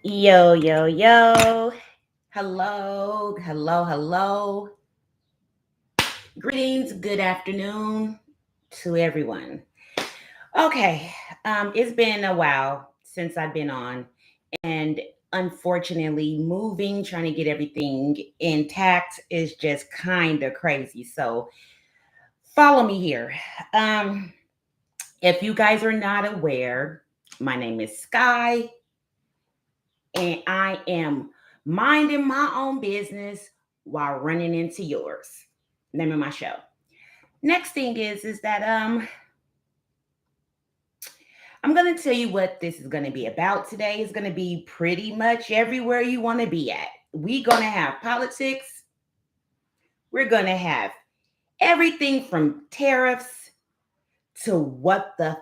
Yo, yo, yo. Hello, hello, hello. Greetings, good afternoon to everyone. Okay, it's been a while since I've been on, and unfortunately, moving, trying to get everything intact is just kind of crazy. So, follow me here. Um, if you guys are not aware, my name is Sky, and I am minding my own business while running into yours. Name of my show. Next thing is that I'm gonna tell you what this is gonna be about today. It's gonna be pretty much everywhere you want to be at. We're gonna have politics. We're gonna have everything from tariffs to what the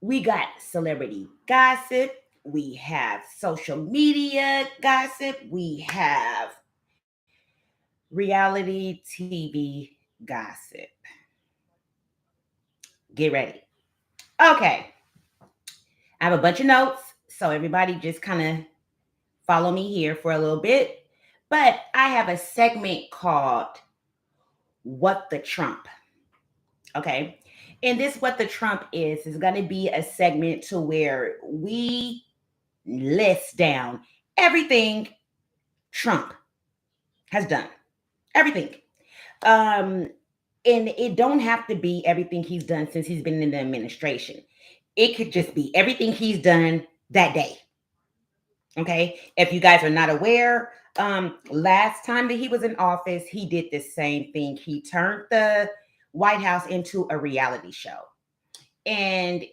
we got celebrity gossip. We have social media gossip. We have reality TV gossip. Get ready. Okay. I have a bunch of notes, so everybody just kind of follow me here for a little bit. But I have a segment called What the Trump. Okay. And this What the Trump is going to be a segment to where we list down everything Trump has done. Everything. Um, and it don't have to be everything he's done since he's been in the administration. It could just be everything he's done that day. Okay. If you guys are not aware, last time that he was in office, he did the same thing. He turned the White House into a reality show. And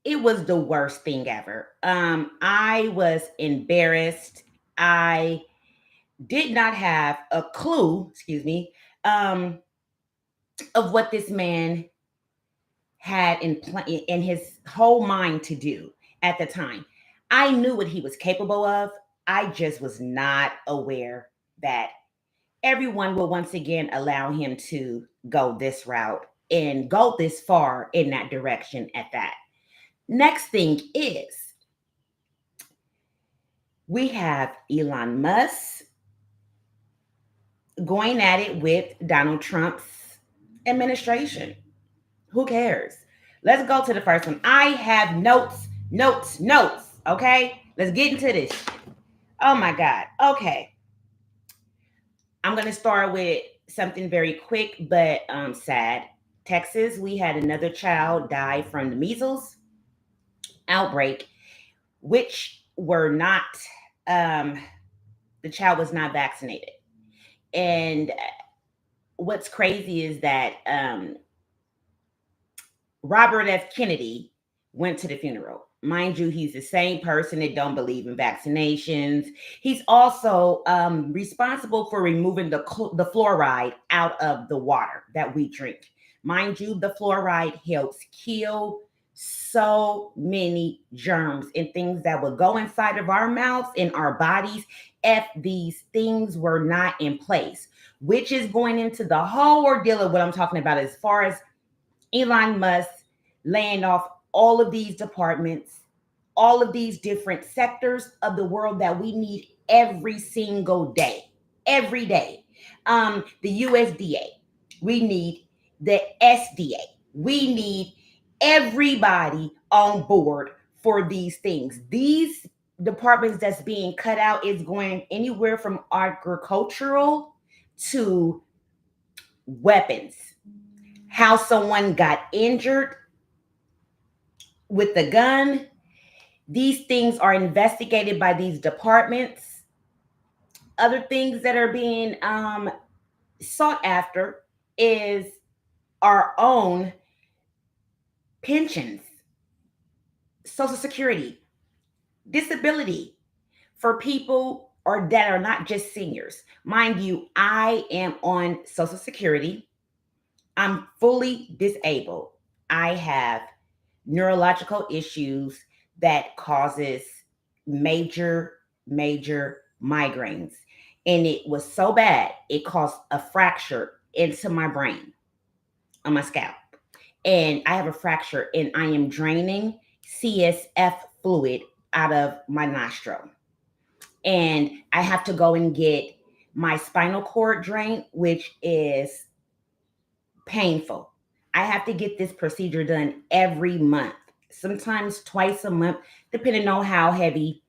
it was the worst thing ever. I was embarrassed. I did not have a clue, excuse me, um, of what this man had in his whole mind to do at the time. I knew what he was capable of. I just was not aware that everyone will once again allow him to go this route and go this far in that direction at that. Next thing is we have Elon Musk going at it with Donald Trump's administration. Who cares? Let's go to the first one. I have notes, notes, notes. Okay, let's get into this. Oh my God. Okay, I'm gonna start with something very quick but sad. Texas, we had another child die from the measles outbreak, which were not. Um, the child was not vaccinated, and what's crazy is that Robert F. Kennedy went to the funeral. Mind you, he's the same person that don't believe in vaccinations. He's also responsible for removing the fluoride out of the water that we drink. Mind you, the fluoride helps kill so many germs and things that would go inside of our mouths and our bodies if these things were not in place, which is going into the whole ordeal of what I'm talking about as far as Elon Musk laying off all of these departments, all of these different sectors of the world that we need every single day, every day. The USDA, we need the SDA, we need everybody on board for these things. These departments that's being cut out is going anywhere from agricultural to weapons, how someone got injured with the gun. These things are investigated by these departments. Other things that are being sought after is our own pensions, Social Security, disability for people or that are not just seniors. Mind you, I am on Social Security. I'm fully disabled. I have neurological issues that causes major migraines, and it was so bad it caused a fracture into my brain on my scalp, and I have a fracture and I am draining CSF fluid out of my nostril. And I have to go and get my spinal cord drained, which is painful. I have to get this procedure done every month, sometimes twice a month, depending on how heavy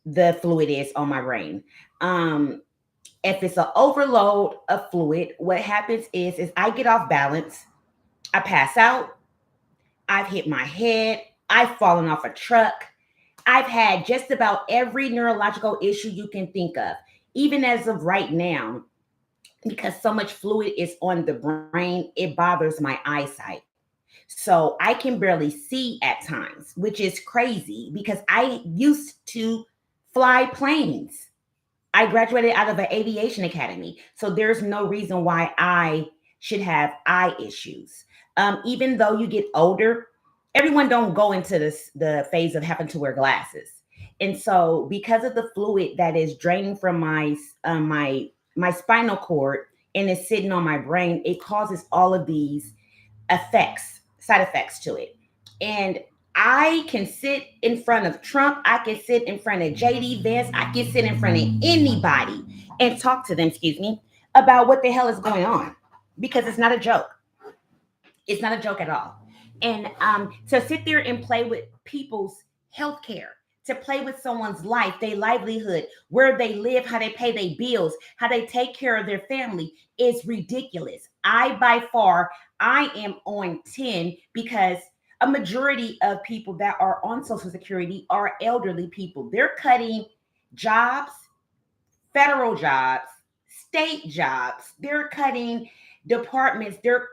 the fluid is on my brain. Um, if it's an overload of fluid, what happens is I get off balance, I pass out, I've hit my head, I've fallen off a truck, I've had just about every neurological issue you can think of, even as of right now, because so much fluid is on the brain, it bothers my eyesight. So I can barely see at times, which is crazy because I used to fly planes. I graduated out of an aviation academy. So there's no reason why I should have eye issues. Even though you get older, everyone don't go into the phase of having to wear glasses. And so because of the fluid that is draining from my spinal cord and is sitting on my brain, it causes all of these side effects to it. And I can sit in front of Trump, I can sit in front of JD Vance, I can sit in front of anybody and talk to them, excuse me, about what the hell is going on. Because it's not a joke. It's not a joke at all. And to sit there and play with people's health care, to play with someone's life, their livelihood, where they live, how they pay their bills, how they take care of their family is ridiculous. By far, I am on 10 because a majority of people that are on Social Security are elderly people. They're cutting jobs, federal jobs, state jobs. They're cutting departments. They're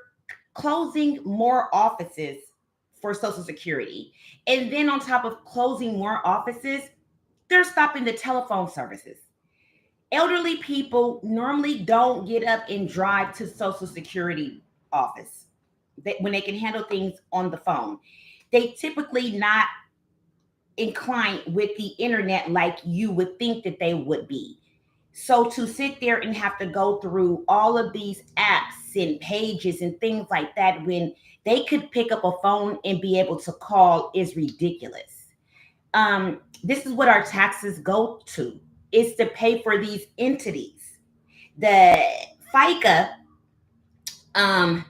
closing more offices for Social Security. And then on top of closing more offices, they're stopping the telephone services. Elderly people normally don't get up and drive to Social Security office when they can handle things on the phone. They typically not inclined with the internet like you would think that they would be. So to sit there and have to go through all of these apps and pages and things like that when they could pick up a phone and be able to call is ridiculous. This is what our taxes go to, is to pay for these entities. The FICA, um,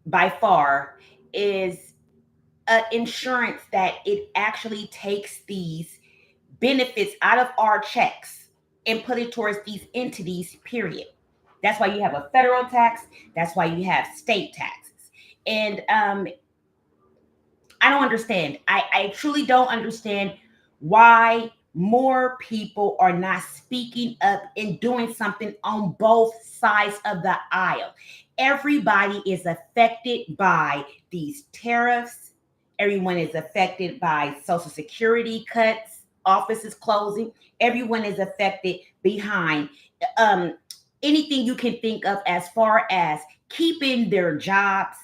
by far, is insurance that it actually takes these benefits out of our checks and put it towards these entities, period. That's why you have a federal tax. That's why you have state taxes. And I don't understand. I truly don't understand why more people are not speaking up and doing something on both sides of the aisle. Everybody is affected by these tariffs. Everyone is affected by Social Security cuts, offices closing. Everyone is affected behind um, anything you can think of as far as keeping their jobs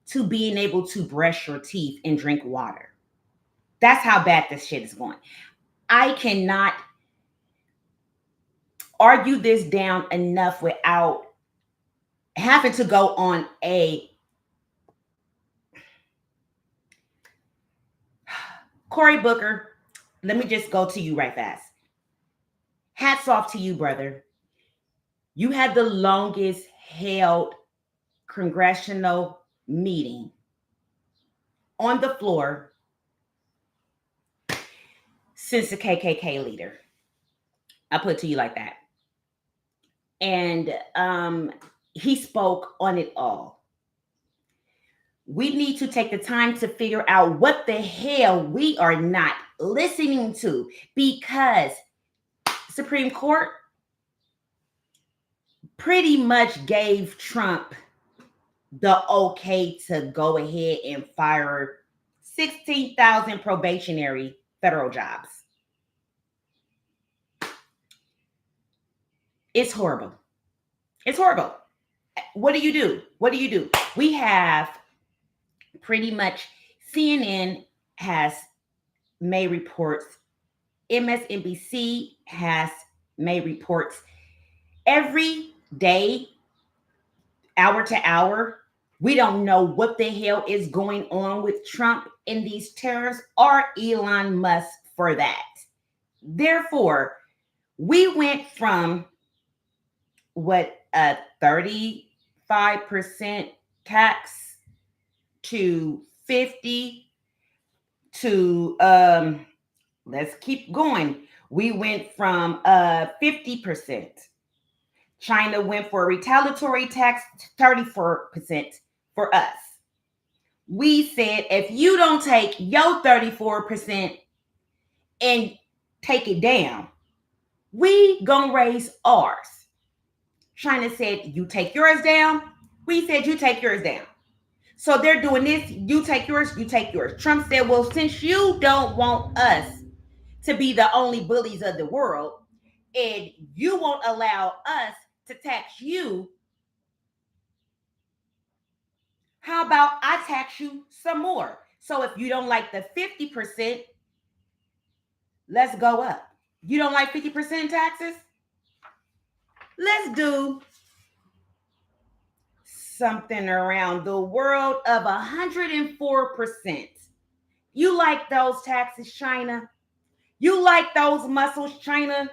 to being able to brush your teeth and drink water. That's how bad this shit is going. I cannot argue this down enough without having to go on a Cory Booker. Let me just go to you right fast. Hats off to you, brother. You had the longest held congressional meeting on the floor since the KKK leader. I put it to you like that. And he spoke on it all. We need to take the time to figure out what the hell we are not listening to, because Supreme Court pretty much gave Trump the okay to go ahead and fire 16,000 probationary federal jobs. It's horrible. It's horrible. What do you do? What do you do? We have pretty much CNN has made reports. MSNBC has made reports every day, hour to hour. We don't know what the hell is going on with Trump and these tariffs or Elon Musk for that. Therefore, we went from what, a 35% tax to 50 to let's keep going. We went from 50%. China went for a retaliatory tax, 34% for us. We said, if you don't take your 34% and take it down, we gonna raise ours. China said, you take yours down. We said, you take yours down. So they're doing this, you take yours, you take yours. Trump said, well, since you don't want us to be the only bullies of the world, and you won't allow us to tax you, how about I tax you some more? So if you don't like the 50%, let's go up. You don't like 50% taxes? Let's do something around the world of 104%. You like those taxes, China? You like those muscles, China?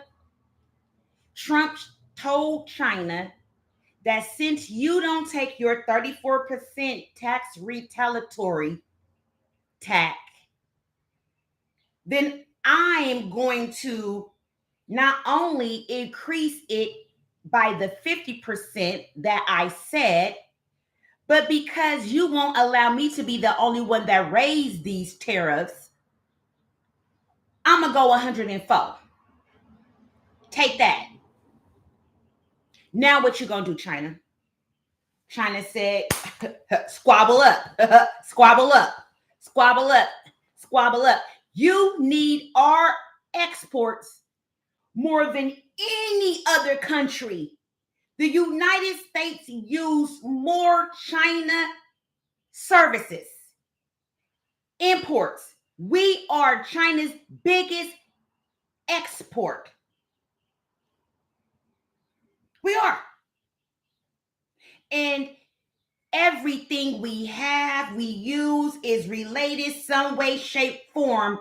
Trump told China that since you don't take your 34% tax retaliatory tax, then I am going to not only increase it by the 50% that I said, but because you won't allow me to be the only one that raised these tariffs, I'm going to go 104. Take that. Now what you going to do, China? China said, squabble up, squabble up, squabble up, squabble up. You need our exports more than any other country. The United States use more China services, imports. We are China's biggest export. We are. And everything we have, we use is related some way, shape, form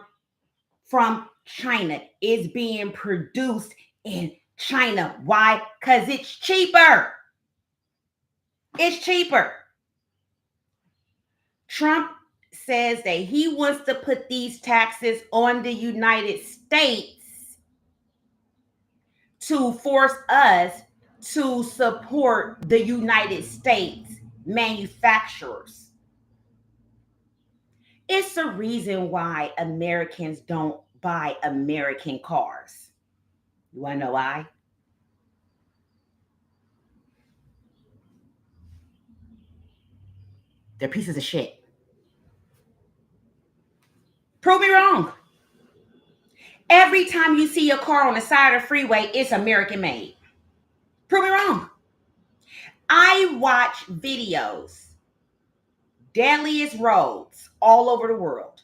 from China. It's being produced in China. Why? Because it's cheaper. It's cheaper. Trump says that he wants to put these taxes on the United States to force us to support the United States manufacturers. It's the reason why Americans don't buy American cars. You want to know why? They're pieces of shit. Prove me wrong. Every time you see a car on the side of the freeway, it's American made. Prove me wrong. I watch videos, deadliest roads all over the world.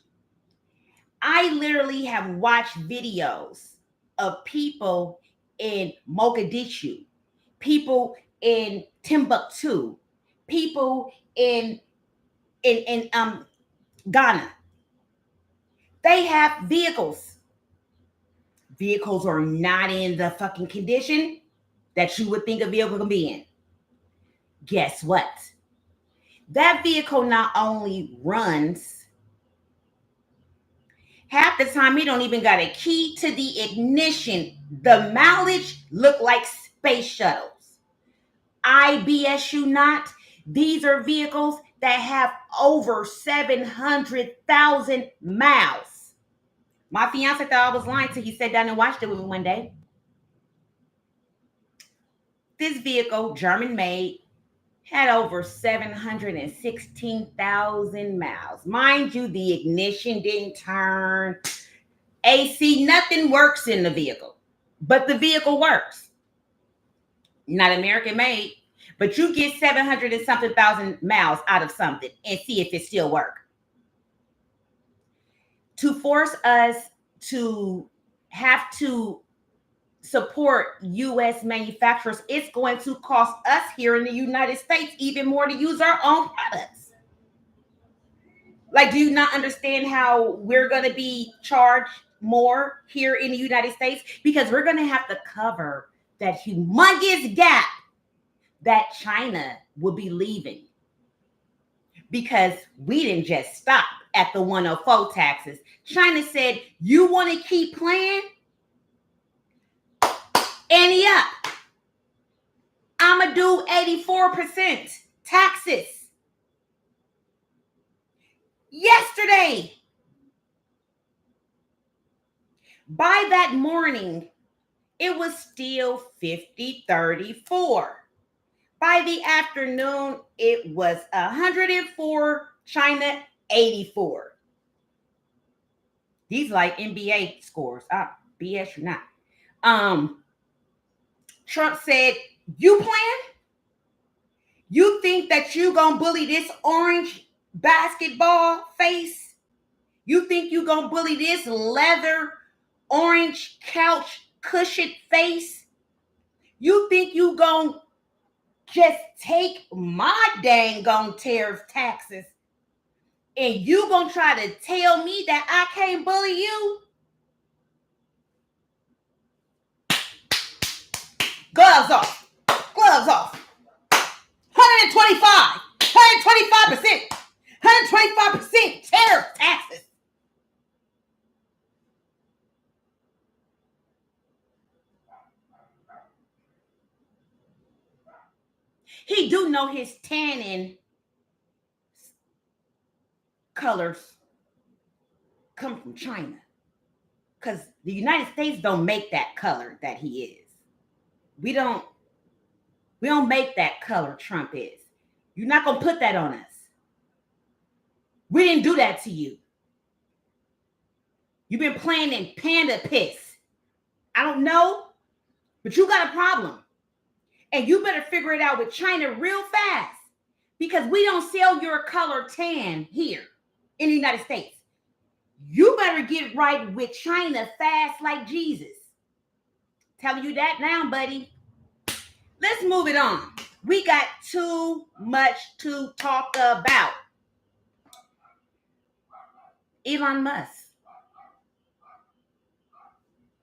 I literally have watched videos of people in Mogadishu, people in Timbuktu, people in Ghana. They have vehicles. Vehicles are not in the fucking condition that you would think a vehicle can be in. Guess what? That vehicle not only runs, half the time he don't even got a key to the ignition. The mileage look like space shuttles. I BS you not. These are vehicles that have over 700,000 miles. My fiance thought I was lying till he sat down and watched it with me one day. This vehicle, German made, had over 716,000 miles. Mind you, the ignition didn't turn. AC, nothing works in the vehicle. But the vehicle works. Not American made. But you get 700 and something thousand miles out of something and see if it still works. To force us to have to support U.S. manufacturers, it's going to cost us here in the United States even more to use our own products. Like, do you not understand how we're going to be charged more here in the United States because we're going to have to cover that humongous gap that China will be leaving. Because we didn't just stop at the 104 taxes. China said, you want to keep playing? Ante up. I'm going to do 84% taxes. Yesterday, by that morning, it was still 50-34. By the afternoon, it was 104, China 84. These like NBA scores. BS you not. Trump said, you playing? You think that you gonna bully this orange basketball face? You think you gonna bully this leather orange couch cushion face? You think you gonna just take my dang on tariff taxes and you gonna try to tell me that I can't bully you? Gloves off. Gloves off. 125. 125%. 125% tariff taxes. He do know his tannin colors come from China. Because the United States don't make that color that he is. We don't make that color Trump is. You're not going to put that on us. We didn't do that to you. You've been playing in panda piss. I don't know, but you got a problem. And you better figure it out with China real fast because we don't sell your color tan here in the United States. You better get right with China fast like Jesus. Telling you that now, buddy. Let's move it on. We got too much to talk about. Elon Musk.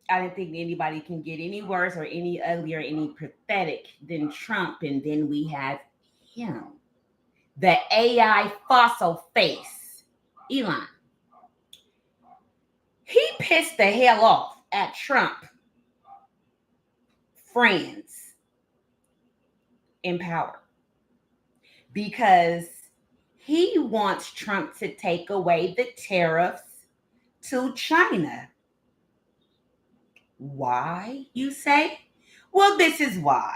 I didn't think anybody can get any worse or any uglier, any pathetic than Trump. And then we have him, the AI fossil face, Elon. He pissed the hell off at Trump friends in power because he wants Trump to take away the tariffs to China. Why, you say? Well, this is why.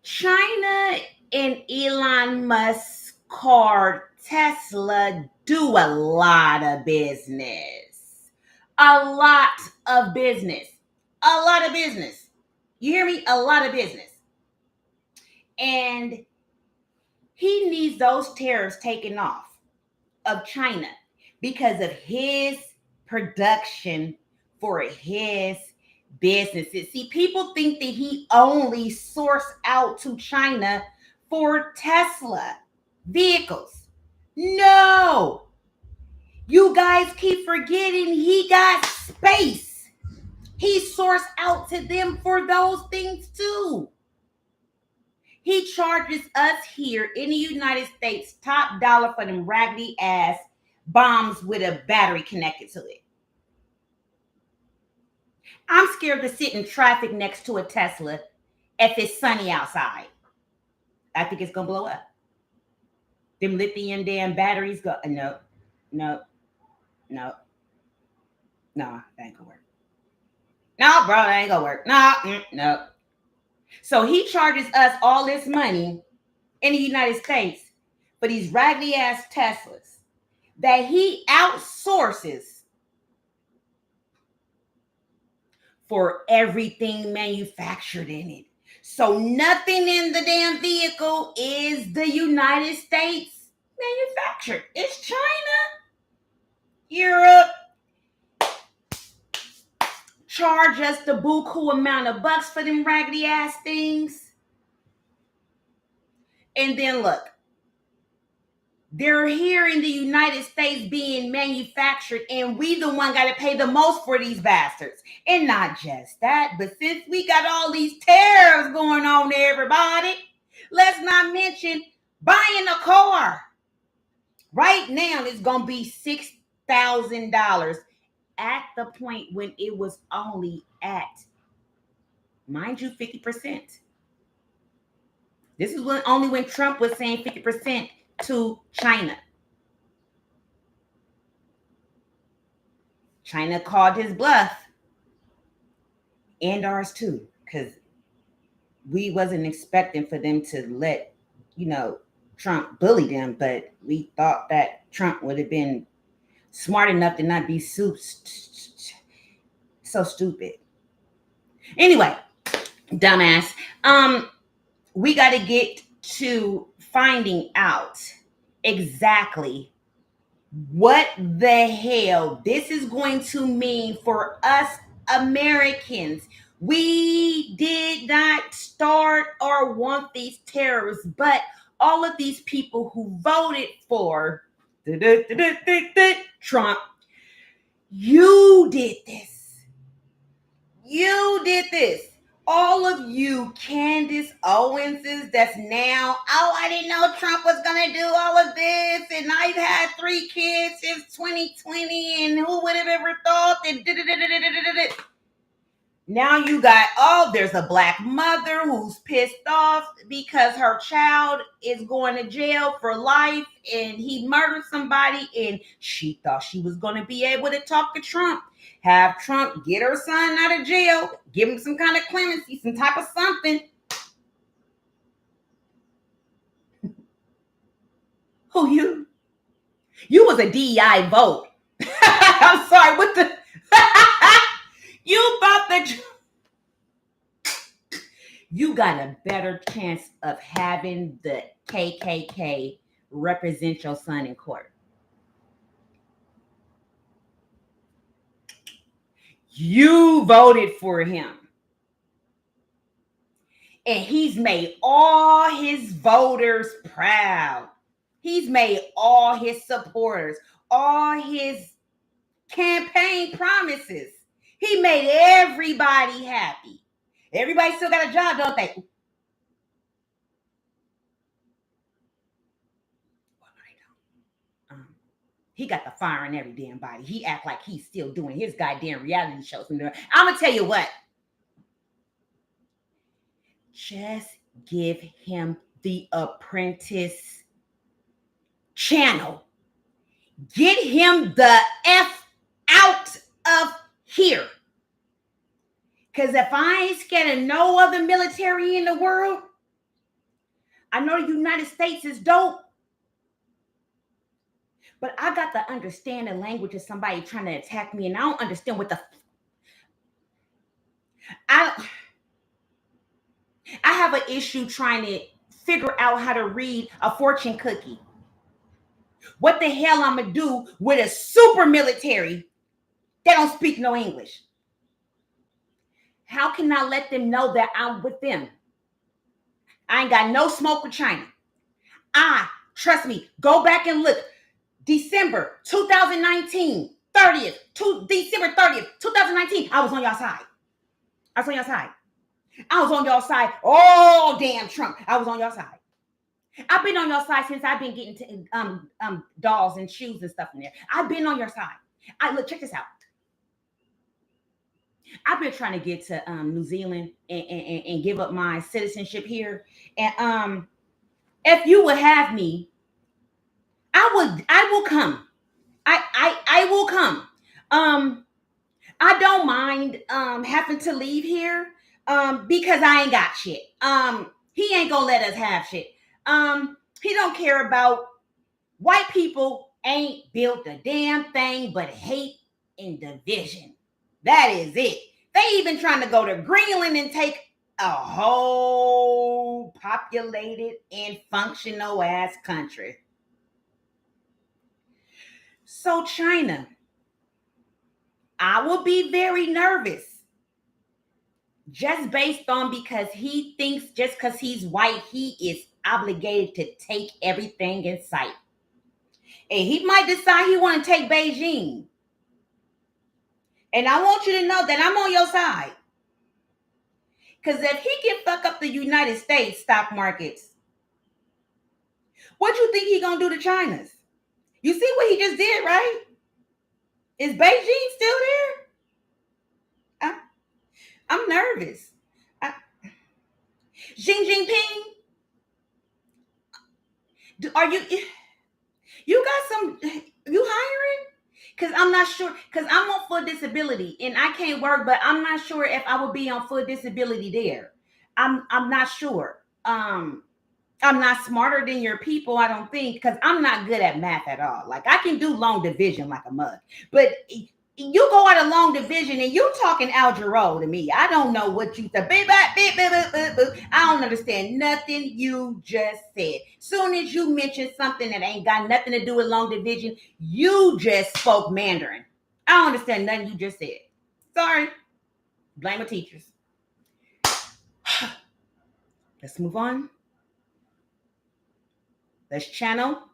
China and Elon Musk's car Tesla do a lot of business. A lot of business. A lot of business. You hear me? A lot of business. And he needs those tariffs taken off of China because of his production for his businesses. See, people think that he only sourced out to China for Tesla vehicles. No. You guys keep forgetting he got space. He sourced out to them for those things too. He charges us here in the United States top dollar for them raggedy ass bombs with a battery connected to it. I'm scared to sit in traffic next to a Tesla if it's sunny outside. I think it's going to blow up. Them lithium damn batteries go, no, that ain't going to work. No, bro, that ain't going to work. No. So he charges us all this money in the United States for these raggedy ass Teslas that he outsources for everything manufactured in it. So nothing in the damn vehicle is the United States manufactured. It's China, Europe. Charge us the buku amount of bucks for them raggedy ass things. And then look, They're here in the United States being manufactured, and we the one got to pay the most for these bastards. And not just that, but since we got all these tariffs going on to everybody, let's not mention buying a car. Right now, it's going to be $6,000 at the point when it was only at, mind you, 50%. This is only when Trump was saying 50% to China. China called his bluff, and ours too, because we wasn't expecting for them to let, Trump bully them, but we thought that Trump would have been smart enough to not be so stupid. Anyway, dumbass. We got to get to finding out exactly what the hell this is going to mean for us Americans. We did not start or want these tariffs, but all of these people who voted for Trump, you did this. You did this. All of you Candace Owenses that's now, I didn't know Trump was going to do all of this, and I've had 3 kids since 2020, and who would have ever thought that. Now you got, there's a black mother who's pissed off because her child is going to jail for life, and he murdered somebody, and she thought she was going to be able to talk to Trump. Have Trump get her son out of jail, give him some kind of clemency, some type of something. Who you? You was a DEI vote. I'm sorry, what the? You thought that you got a better chance of having the KKK represent your son in court. You voted for him. And he's made all his voters proud. He's made all his supporters, all his campaign promises. He made everybody happy. Everybody still got a job, don't they? Well, I don't. He got the fire in every damn body. He act like he's still doing his goddamn reality shows. I'm going to tell you what. Just give him the Apprentice channel. Get him the F out of here. Because if I ain't scared of no other military in the world, I know the United States is dope. But I got to understand the language of somebody trying to attack me, and I don't understand what the... I have an issue trying to figure out how to read a fortune cookie. What the hell I'm going to do with a super military that don't speak no English? How can I let them know that I'm with them? I ain't got no smoke with China. Trust me, go back and look. December 2019, December 30th, 2019, I was on y'all side. I was on y'all side. Oh, damn Trump. I was on y'all side. I've been on your side since I've been getting to dolls and shoes and stuff in there. I've been on your side. Look, check this out. I've been trying to get to New Zealand and give up my citizenship here. And if you would have me, I will come. I will come. I don't mind having to leave here because I ain't got shit. He ain't gonna let us have shit. He don't care about white people. Ain't built a damn thing but hate and division. That is it. They even trying to go to Greenland and take a whole populated and functional ass country. So China, I will be very nervous. Just based on because he thinks just because he's white, he is obligated to take everything in sight. And he might decide he want to take Beijing. And I want you to know that I'm on your side. Because if he can fuck up the United States stock markets, what you think he gonna do to China's? You see what he just did, right? Is Beijing still there? I'm nervous. I, Xi Jinping, are you got some? You hiring? Because I'm not sure. Because I'm on full disability and I can't work, but I'm not sure if I would be on full disability there. I'm not sure. I'm not smarter than your people, I don't think, because I'm not good at math at all. Like I can do long division like a mug, but you go out of long division and you talking algebra to me. I don't know what you said. I don't understand nothing you just said. Soon as you mention something that ain't got nothing to do with long division, you just spoke Mandarin. I don't understand nothing you just said. Sorry. Blame the teachers. Let's move on. Let's channel.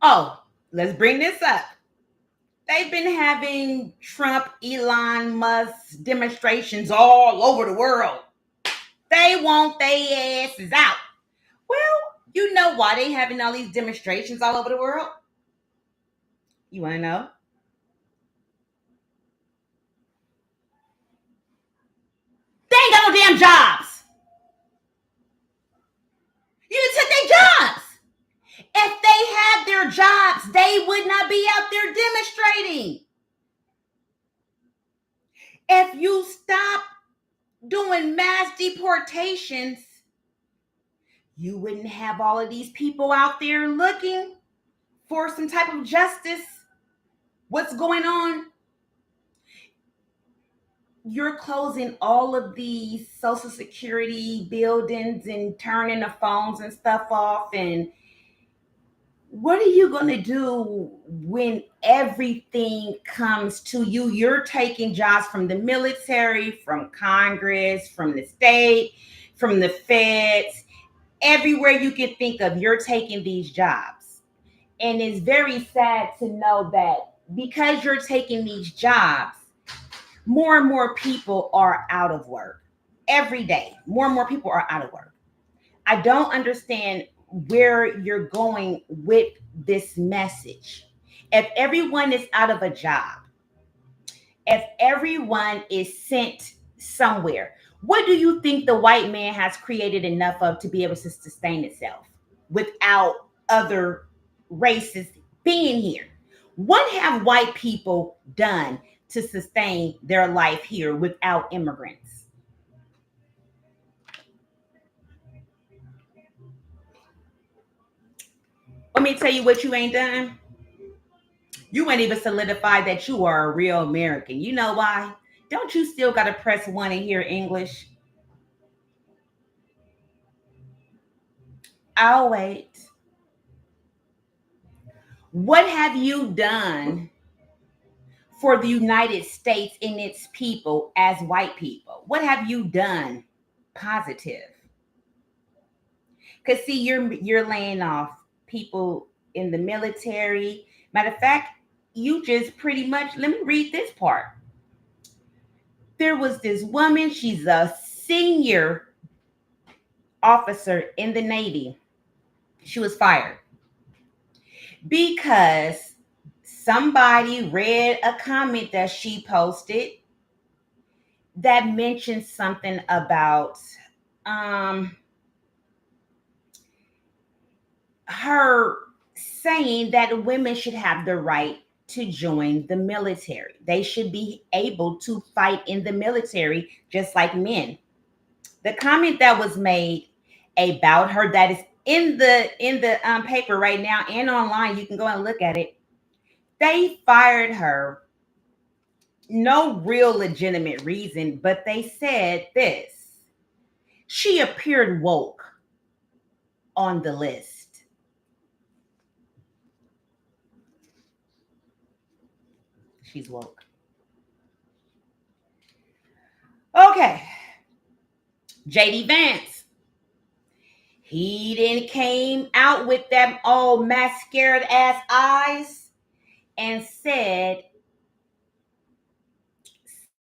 Oh, let's bring this up. They've been having Trump, Elon Musk demonstrations all over the world. They want their asses out. Well, you know why they having all these demonstrations all over the world? You want to know? They ain't got no damn jobs. You took their jobs. If they had their jobs, they would not be out there demonstrating. If you stop doing mass deportations, you wouldn't have all of these people out there looking for some type of justice. What's going on? You're closing all of these Social Security buildings and turning the phones and stuff off. And what are you going to do when everything comes to you? You're taking jobs from the military, from Congress, from the state, from the feds, everywhere you can think of, you're taking these jobs. And it's very sad to know that because you're taking these jobs, more and more people are out of work. Every day, more and more people are out of work. I don't understand where you're going with this message. If everyone is out of a job, if everyone is sent somewhere, what do you think the white man has created enough of to be able to sustain itself without other races being here? What have white people done to sustain their life here without immigrants? Let me tell you what you ain't done. You ain't even solidified that you are a real American. You know why? Don't you still got to press one and hear English? I'll wait. What have you done for the United States and its people as white people? What have you done positive? Because see, you're laying off people in the military. Matter of fact, you just pretty much, let me read this part. There was this woman, she's a senior officer in the Navy. She was fired because somebody read a comment that she posted that mentioned something about her saying that women should have the right to join the military. They should be able to fight in the military just like men. The comment that was made about her that is in the paper right now and online, you can go and look at it. They fired her, no real legitimate reason, but they said this: she appeared woke on the list. She's woke. Okay. JD Vance. He then came out with them old mascara ass eyes and said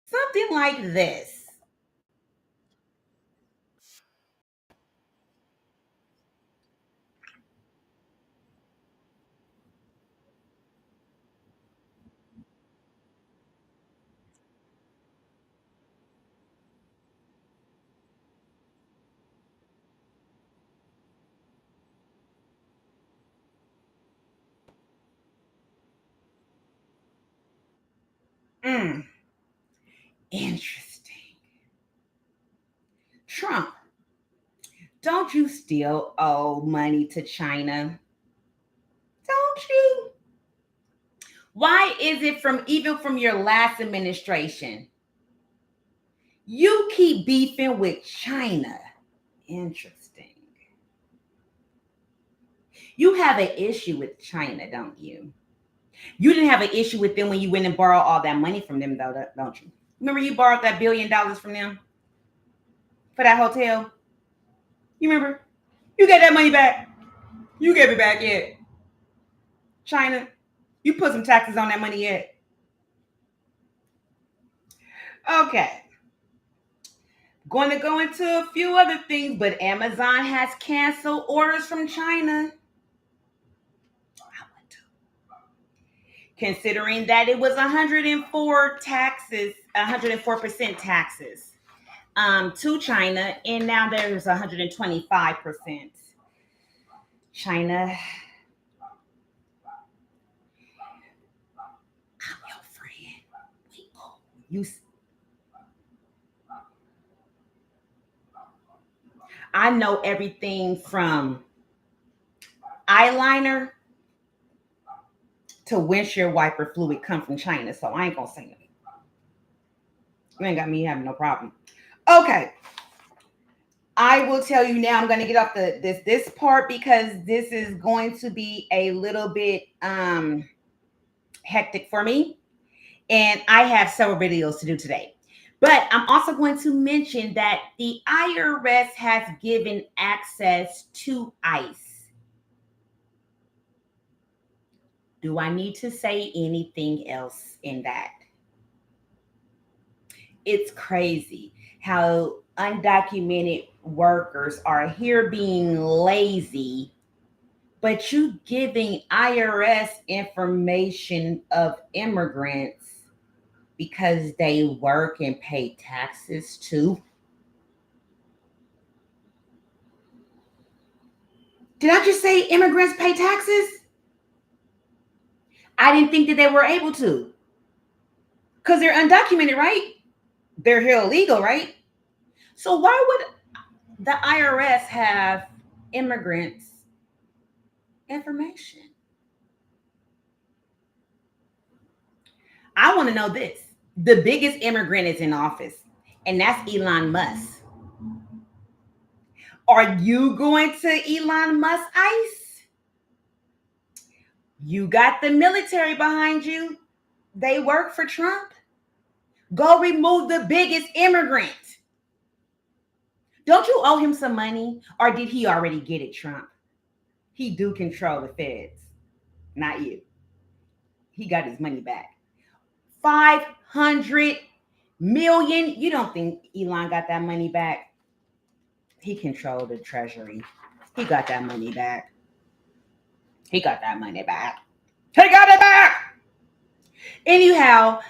something like this. Mm, interesting. Trump, don't you still owe money to China? Don't you? Why is it from even from your last administration? You keep beefing with China. Interesting. You have an issue with China, don't you? You didn't have an issue with them when you went and borrowed all that money from them, though, don't you? Remember you borrowed that $1 billion from them for that hotel? You remember? You get that money back. You gave it back yet? China, you put some taxes on that money yet? Okay. Going to go into a few other things, but Amazon has canceled orders from China. Considering that it was 104 taxes, 104% taxes to China, and now there's 125%. China, I'm your friend. You, I know everything from eyeliner to windshield wiper fluid come from China, so I ain't gonna say nothing. You ain't got me having no problem. Okay. I will tell you now. I'm going to get off this part because this is going to be a little bit hectic for me, and I have several videos to do today. But I'm also going to mention that the IRS has given access to ICE. Do I need to say anything else in that? It's crazy how undocumented workers are here being lazy, but you giving IRS information of immigrants because they work and pay taxes too. Did I just say immigrants pay taxes? I didn't think that they were able to because they're undocumented, right? They're here illegal, right? So why would the IRS have immigrants information? I want to know this. The biggest immigrant is in office, and that's Elon Musk. Are you going to Elon Musk ICE? You got the military behind you. They work for Trump. Go remove the biggest immigrant. Don't you owe him some money? Or did he already get it, Trump? He do control the feds, not you. He got his money back. 500 million. You don't think Elon got that money back? He controlled the treasury. He got that money back. He got that money back. He got it back. Anyhow,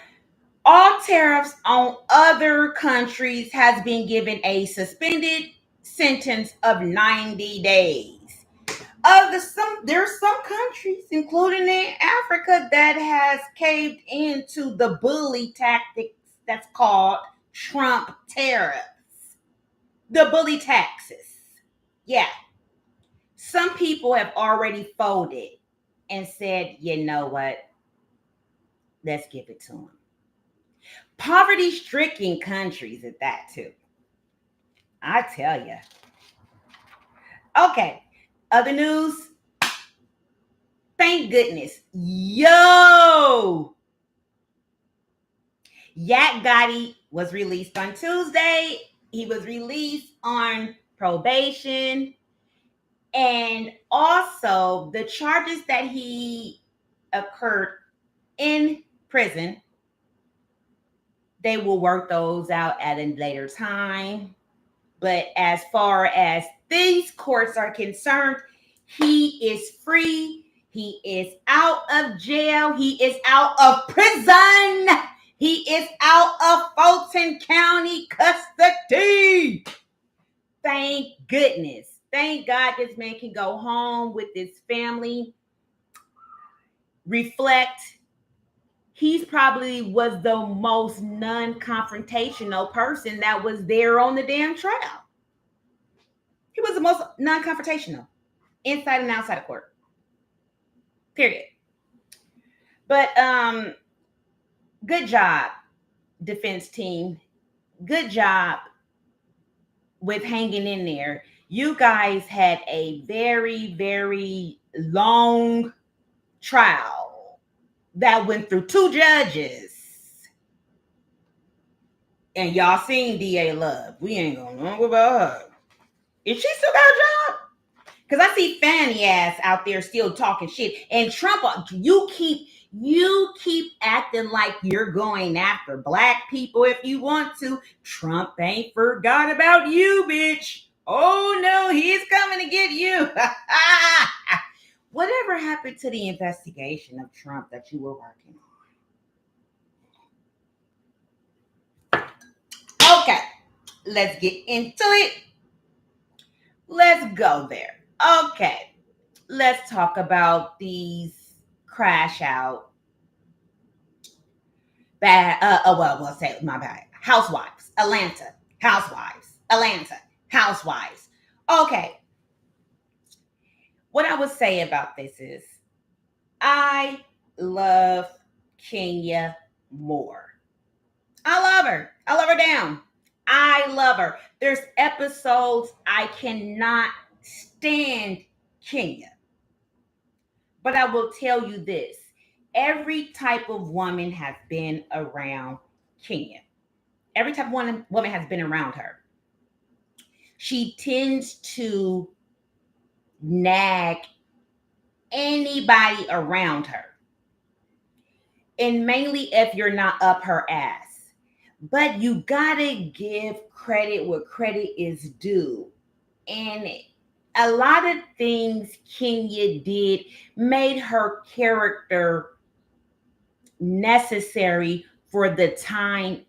all tariffs on other countries has been given a suspended sentence of 90 days. There's some countries, including in Africa, that has caved into the bully tactics that's called Trump tariffs. The bully taxes. Yeah. Some people have already folded and said, you know what? Let's give it to them. Poverty-stricken countries at that, too. I tell you. Okay. Other news. Thank goodness. Yo! Yak Gotti was released on Tuesday. He was released on probation. And also the charges that he occurred in prison, they will work those out at a later time. But as far as these courts are concerned, he is free. He is out of jail. He is out of prison. He is out of Fulton County custody. Thank goodness. Thank God this man can go home with his family, reflect. He's probably was the most non-confrontational person that was there on the damn trial. He was the most non-confrontational, inside and outside of court. Period. But good job, defense team. Good job with hanging in there. You guys had a very, very long trial that went through 2 judges. And y'all seen DA Love. We ain't gonna know about her. Is she still got a job? Because I see Fanny ass out there still talking shit. And Trump, you keep acting like you're going after black people if you want to. Trump ain't forgot about you, bitch. Oh no, he's coming to get you. Whatever happened to the investigation of Trump that you were working on? Okay, let's get into it. Let's go there. Okay, let's talk about these crash out bad. We'll say my bad. Housewives, Atlanta. Housewives, Atlanta. Housewives. Okay. What I would say about this is, I love Kenya more. I love her. I love her down. I love her. There's episodes I cannot stand Kenya. But I will tell you this. Every type of woman has been around Kenya. Every type of woman has been around her. She tends to nag anybody around her. And mainly if you're not up her ass. But you gotta give credit where credit is due. And a lot of things Kenya did made her character necessary for the time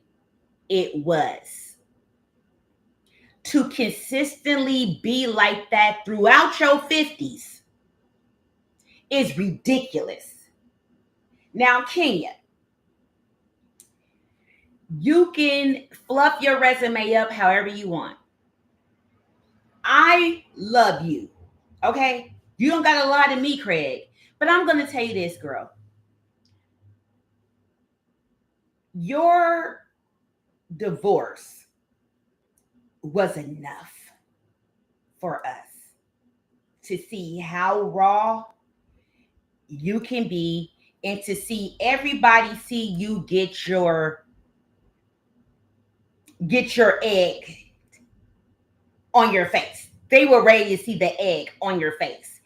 it was. To consistently be like that throughout your 50s is ridiculous. Now, Kenya, you can fluff your resume up however you want. I love you, okay? You don't got a lot of me, Craig. But I'm going to tell you this, girl. Your divorce was enough for us to see how raw you can be and to see everybody see you get your egg on your face. They were ready to see the egg on your face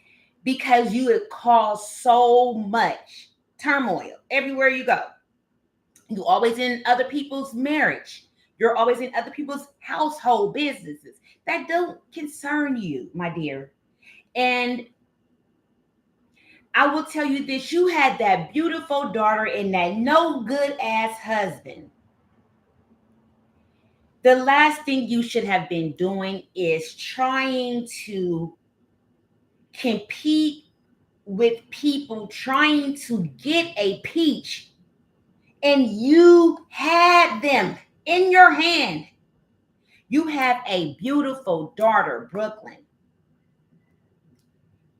because you had caused so much turmoil everywhere you go. You're always in other people's marriage. You're always in other people's household businesses. That don't concern you, my dear. And I will tell you this, you had that beautiful daughter and that no good ass husband. The last thing you should have been doing is trying to compete with people trying to get a peach, and you had them in your hand. You have a beautiful daughter, Brooklyn.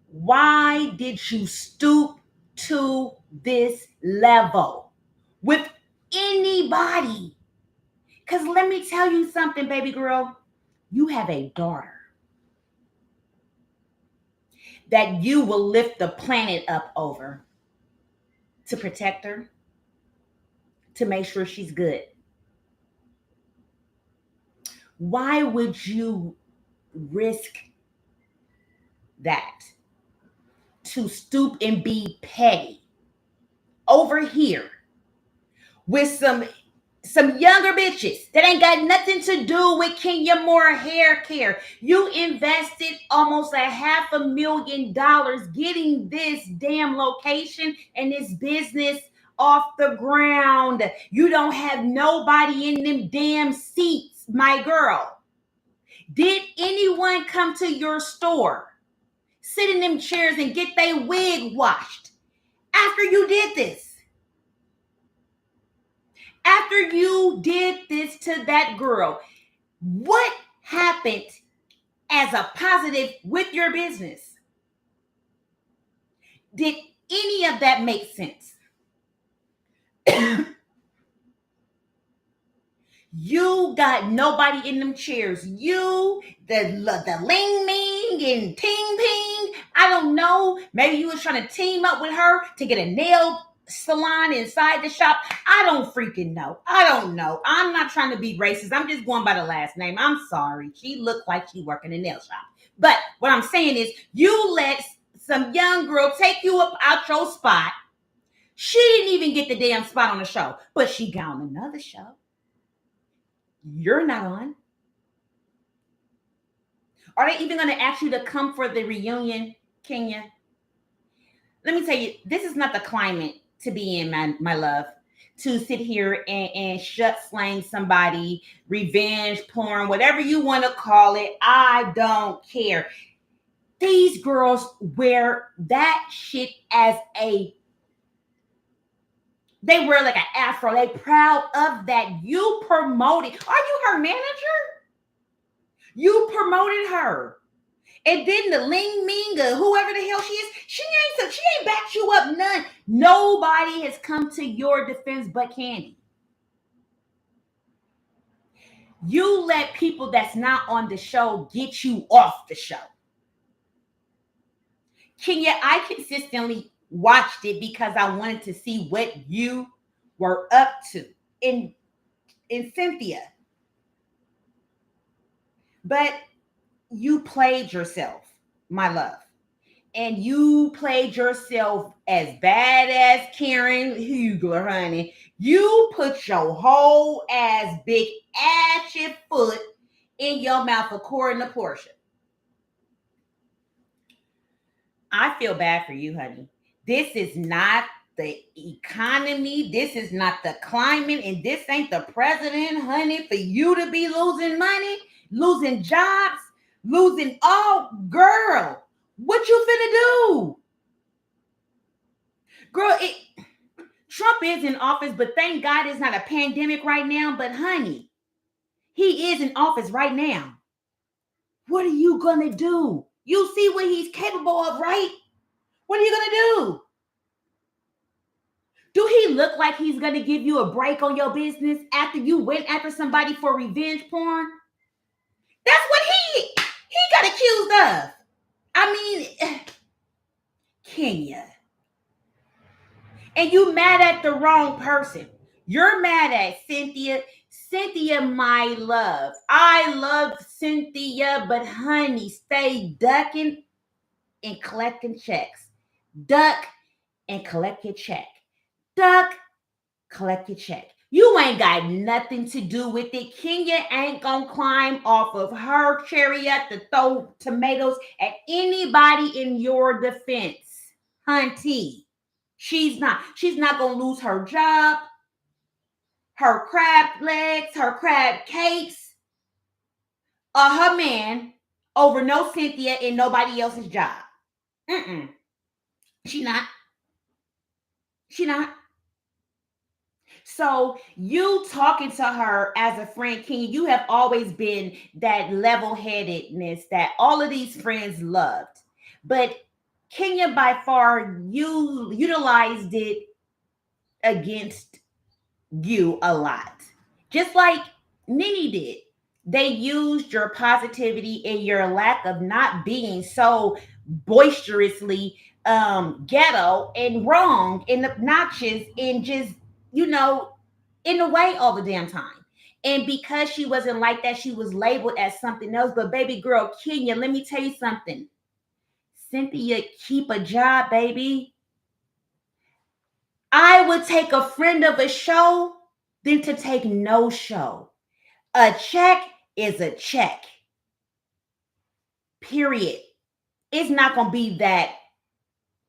Why did you stoop to this level with anybody? Because let me tell you something, baby girl. You have a daughter that you will lift the planet up over to protect her, to make sure she's good. Why would you risk that to stoop and be petty over here with some younger bitches that ain't got nothing to do with Kenya Moore hair care. You invested almost $500,000 getting this damn location and this business off the ground. You don't have nobody in them damn seats, my girl. Did anyone come to your store, sit in them chairs and get their wig washed after you did this? After you did this to that girl, what happened as a positive with your business? Did any of that make sense? You got nobody in them chairs. You, the ling ming and ting ping. I don't know. Maybe you was trying to team up with her to get a nail salon inside the shop. I don't freaking know. I don't know. I'm not trying to be racist. I'm just going by the last name. I'm sorry. She looked like she worked in a nail shop. But what I'm saying is you let some young girl take you up out your spot. She didn't even get the damn spot on the show, but she got on another show. You're not on. Are they even going to ask you to come for the reunion, Kenya? Let me tell you, this is not the climate to be in, my love, to sit here and shut slang somebody, revenge porn, whatever you want to call it. I don't care. These girls wear that shit as they wear like an afro. They proud of that. You promoted. Are you her manager? You promoted her. And then the Ling Ming, whoever the hell she is, she ain't backed you up none. Nobody has come to your defense but Candy. You let people that's not on the show get you off the show. Kenya, I consistently watched it because I wanted to see what you were up to in Cynthia. But you played yourself, my love. And you played yourself as bad as Karen Hugler, honey. You put your whole ass big ashy foot in your mouth according to Portia. I feel bad for you, honey. This is not the economy. This is not the climate. And this ain't the president, honey, for you to be losing money, losing jobs, losing all. Girl, what you finna do? Girl, Trump is in office, but thank God it's not a pandemic right now. But honey, he is in office right now. What are you gonna do? You see what he's capable of, right? What are you gonna do? Do he look like he's gonna give you a break on your business after you went after somebody for revenge porn? That's what he got accused of. I mean, Kenya. And you mad at the wrong person. You're mad at Cynthia. Cynthia, my love. I love Cynthia, but honey, stay ducking and collecting checks. Duck and collect your check. Duck, collect your check. You ain't got nothing to do with it. Kenya ain't gonna climb off of her chariot to throw tomatoes at anybody in your defense, hunty. She's not gonna lose her job, her crab legs, her crab cakes, or her man over no Cynthia and nobody else's job. She not. So you talking to her as a friend, King, you have always been that level-headedness that all of these friends loved. But Kenya by far, you utilized it against you a lot. Just like Nene did. They used your positivity and your lack of not being so boisterously ghetto and wrong and obnoxious and just, in the way all the damn time. And because she wasn't like that, she was labeled as something else. But baby girl, Kenya, let me tell you something. Cynthia keep a job, baby. I would take a friend of a show than to take no show. A check is a check. Period. It's not going to be that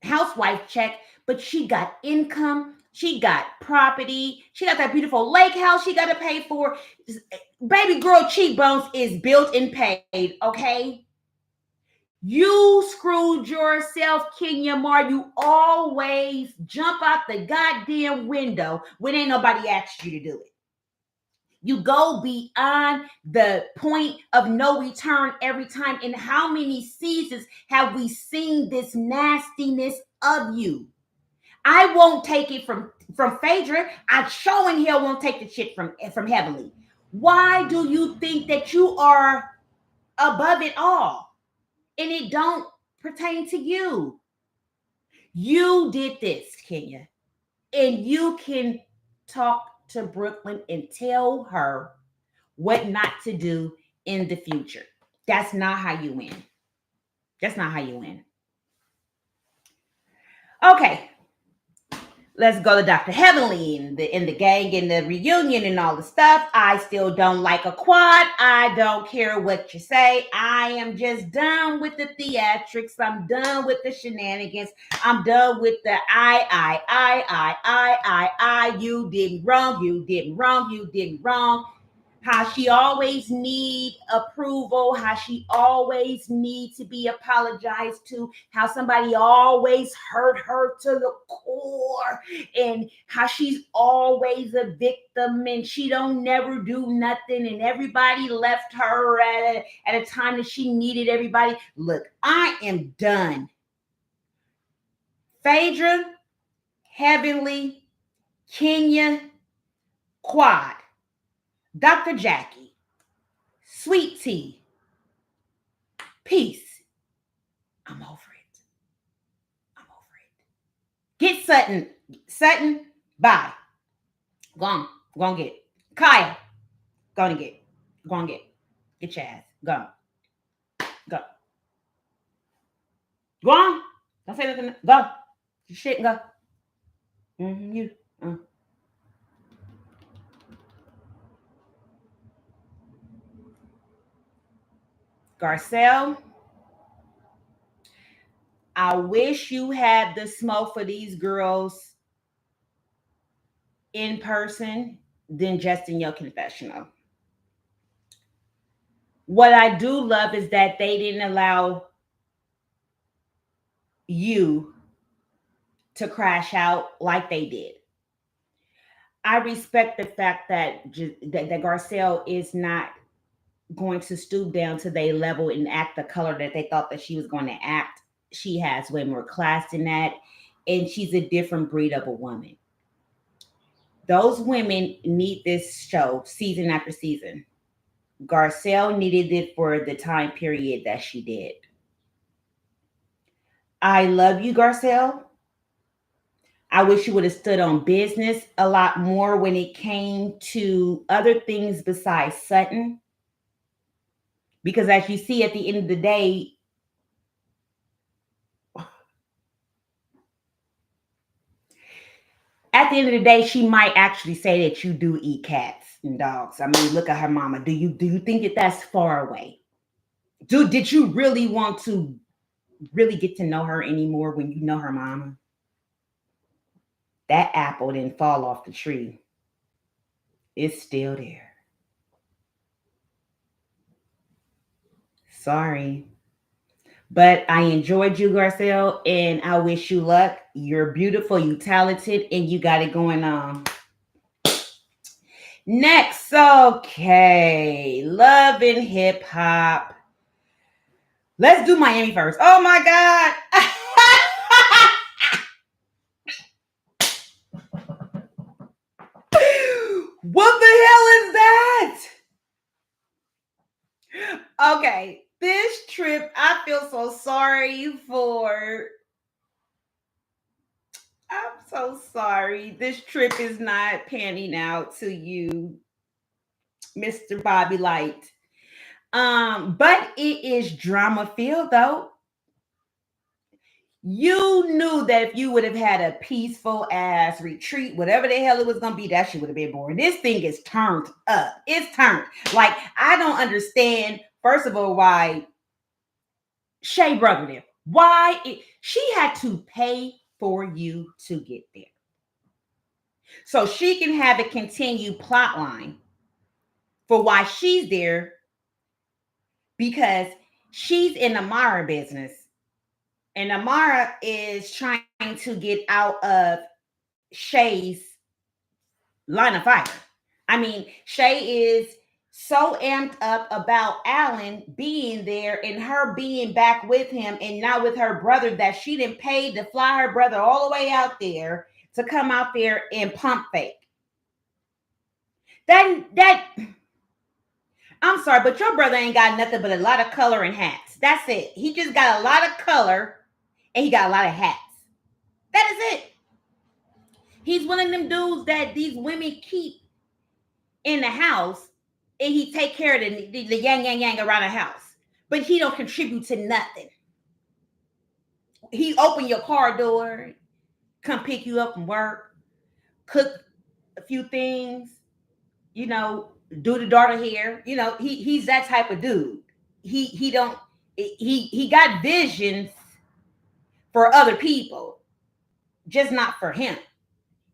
housewife check, but she got income. She got property. She got that beautiful lake house she got to pay for. Baby girl cheekbones is built and paid, okay? You screwed yourself, Kenya Mar. You always jump out the goddamn window when ain't nobody asked you to do it. You go beyond the point of no return every time. And how many seasons have we seen this nastiness of you? I won't take it from Phaedra. I sure in hell won't take the shit from Heavenly. Why do you think that you are above it all? And it don't pertain to you. You did this, Kenya. And you can talk to Brooklyn and tell her what not to do in the future. That's not how you win. That's not how you win. Okay. Let's go to Dr. Heavenly and the gang and the reunion and all the stuff. I still don't like a quad. I don't care what you say. I am just done with the theatrics. I'm done with the shenanigans. I'm done with the you did wrong, you did wrong, you did wrong. How she always need approval, how she always need to be apologized to, how somebody always hurt her to the core, and how she's always a victim and she don't never do nothing, and everybody left her at a time that she needed everybody. Look, I am done. Phaedra, Heavenly, Kenya, Quad, Dr. Jackie, Sweet Tea, peace. I'm over it. I'm over it. Get Sutton. Sutton, bye. Go on. Go on get it. Kaya, go on get it. Go on get it. Get your ass. Go. Go. Go on. Don't say nothing. Go. Your shit and go. You. Garcelle, I wish you had the smoke for these girls in person than just in your confessional. What I do love is that they didn't allow you to crash out like they did. I respect the fact that Garcelle is not going to stoop down to their level and act the color that they thought that she was going to act. She has way more class than that, and she's a different breed of a woman. Those women need this show season after season. Garcelle needed it for the time period that she did. I love you, Garcelle. I wish you would have stood on business a lot more when it came to other things besides Sutton. Because as you see at the end of the day, she might actually say that you do eat cats and dogs. I mean, look at her mama. Do you think that that's far away? Did you really want to really get to know her anymore when you know her mama? That apple didn't fall off the tree. It's still there. Sorry. But I enjoyed you, Garcelle, and I wish you luck. You're beautiful, you talented, and you got it going on. Next, okay. Love and hip hop. Let's do Miami first. Oh my God. What the hell is that? Okay, this trip, I feel so sorry for. I'm so sorry. This trip is not panning out to you, Mr. Bobby Light. But it is drama filled though. You knew that if you would have had a peaceful ass retreat, whatever the hell it was gonna be, that shit would have been boring. This thing is turned up. It's turned. Like, I don't understand, first of all, why Shay brother there. She had to pay for you to get there. So she can have a continued plot line for why she's there, because she's in the Mara business. And Amara is trying to get out of Shay's line of fire. I mean, Shay is so amped up about Alan being there and her being back with him and now with her brother that she didn't pay to fly her brother all the way out there to come out there and pump fake. That I'm sorry, but your brother ain't got nothing but a lot of color and hats. That's it. He just got a lot of color and he got a lot of hats. That is it. He's one of them dudes that these women keep in the house and he take care of the yang around the house. But he don't contribute to nothing. He open your car door, come pick you up from work, cook a few things, you know, do the daughter hair. You know, he's that type of dude. He don't he got visions for other people, just not for him.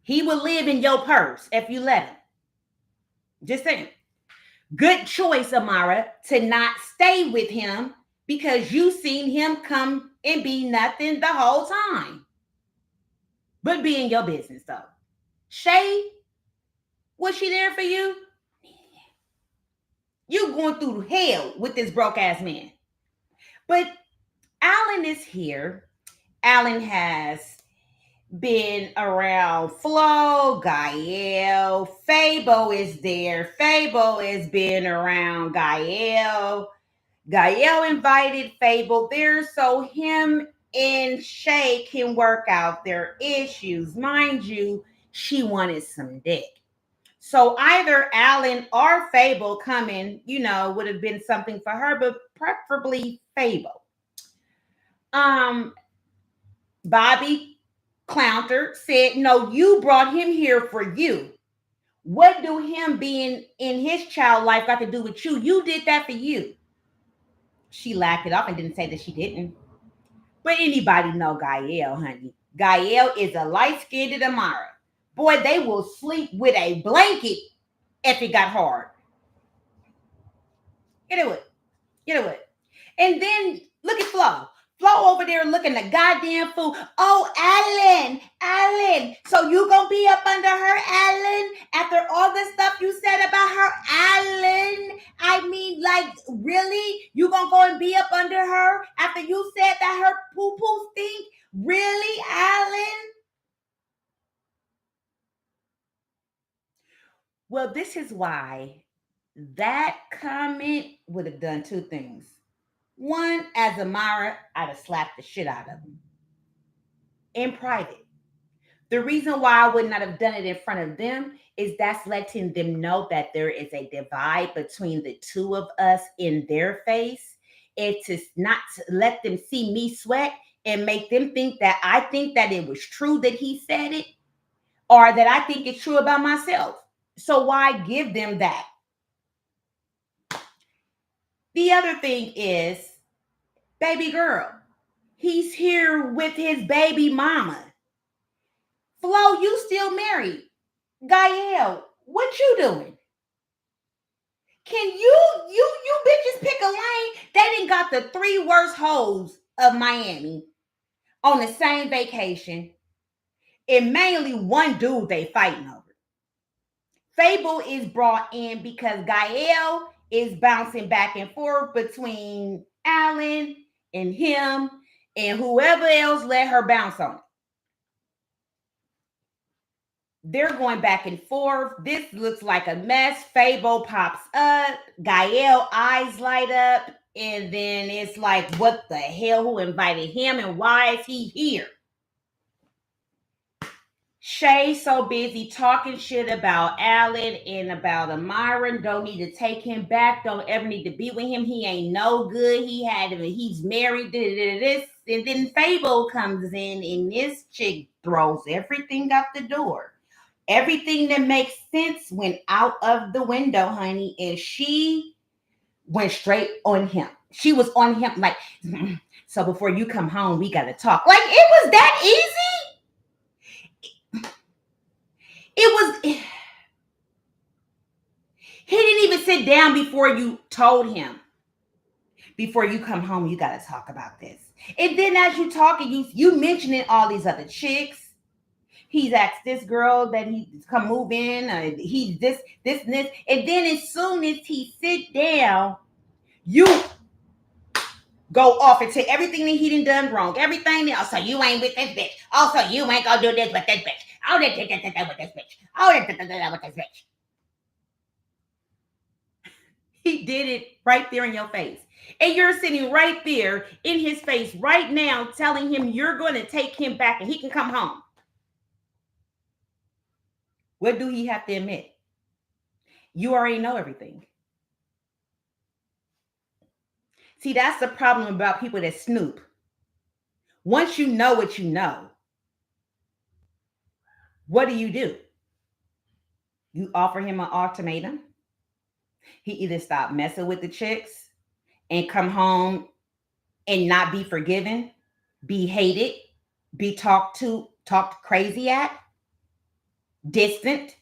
He will live in your purse if you let him. Just saying. Good choice, Amara, to not stay with him because you seen him come and be nothing the whole time. But be in your business, though. Shay, was she there for you? You going through hell with this broke ass man. But Alan is here. Alan has been around Flo, Gael, Fabo is there. Fabo has been around Gael. Gael invited Fabo there so him and Shay can work out their issues. Mind you, she wanted some dick. So either Alan or Fabo coming, you know, would have been something for her, but preferably Fabo. Bobby Clounter said, no, you brought him here for you. What do him being in his child life got to do with you? You did that for you. She laughed it off and didn't say that she didn't. But anybody know Gael, honey. Gael is a light-skinned Amara. Boy, they will sleep with a blanket if it got hard. Get it with. Get it with. And then look at Flo. Flo over there looking the goddamn fool. Oh, Alan. So you gonna be up under her, Alan? After all the stuff you said about her, Alan? I mean, like, really? You gonna go and be up under her after you said that her poo-poo stink? Really, Alan? Well, this is why that comment would have done two things. One, as Amara, I'd have slapped the shit out of him in private. The reason why I would not have done it in front of them is that's letting them know that there is a divide between the two of us in their face. It's not to let them see me sweat and make them think that I think that it was true that he said it or that I think it's true about myself. So why give them that? The other thing is, baby girl, he's here with his baby mama. Flo, you still married. Gael, what you doing? Can you bitches pick a lane? They done got the three worst hoes of Miami on the same vacation. And mainly one dude they fighting over. Fable is brought in because Gael is bouncing back and forth between Alan and him and whoever else let her bounce on it. They're going back and forth. This looks like a mess. Fabo pops up. Gael eyes light up. And then it's like, what the hell? Who invited him and why is he here? Shay's so busy talking shit about Alan and about Amira. Don't need to take him back. Don't ever need to be with him. He ain't no good. He's married. This And then Fable comes in, and this chick throws everything out the door. Everything that makes sense went out of the window, honey. And she went straight on him. She was on him like, so before you come home, we got to talk. Like, it was that easy. It was... He didn't even sit down before you told him. Before you come home, you got to talk about this. And then as you talking, you mentioning all these other chicks. He's asked this girl that he come move in. He's this, and this. And then as soon as he sit down, you go off and say everything that he done wrong. Everything else. So you ain't with this bitch. Also, you ain't gonna do this with this bitch. Oh, that with this bitch. Oh, that with this bitch. He did it right there in your face. And you're sitting right there in his face right now telling him you're going to take him back and he can come home. What do he have to admit? You already know everything. See, that's the problem about people that snoop. Once you know what you know, what do? You offer him an ultimatum. He either stop messing with the chicks and come home and not be forgiven, be hated, be talked crazy at, distant,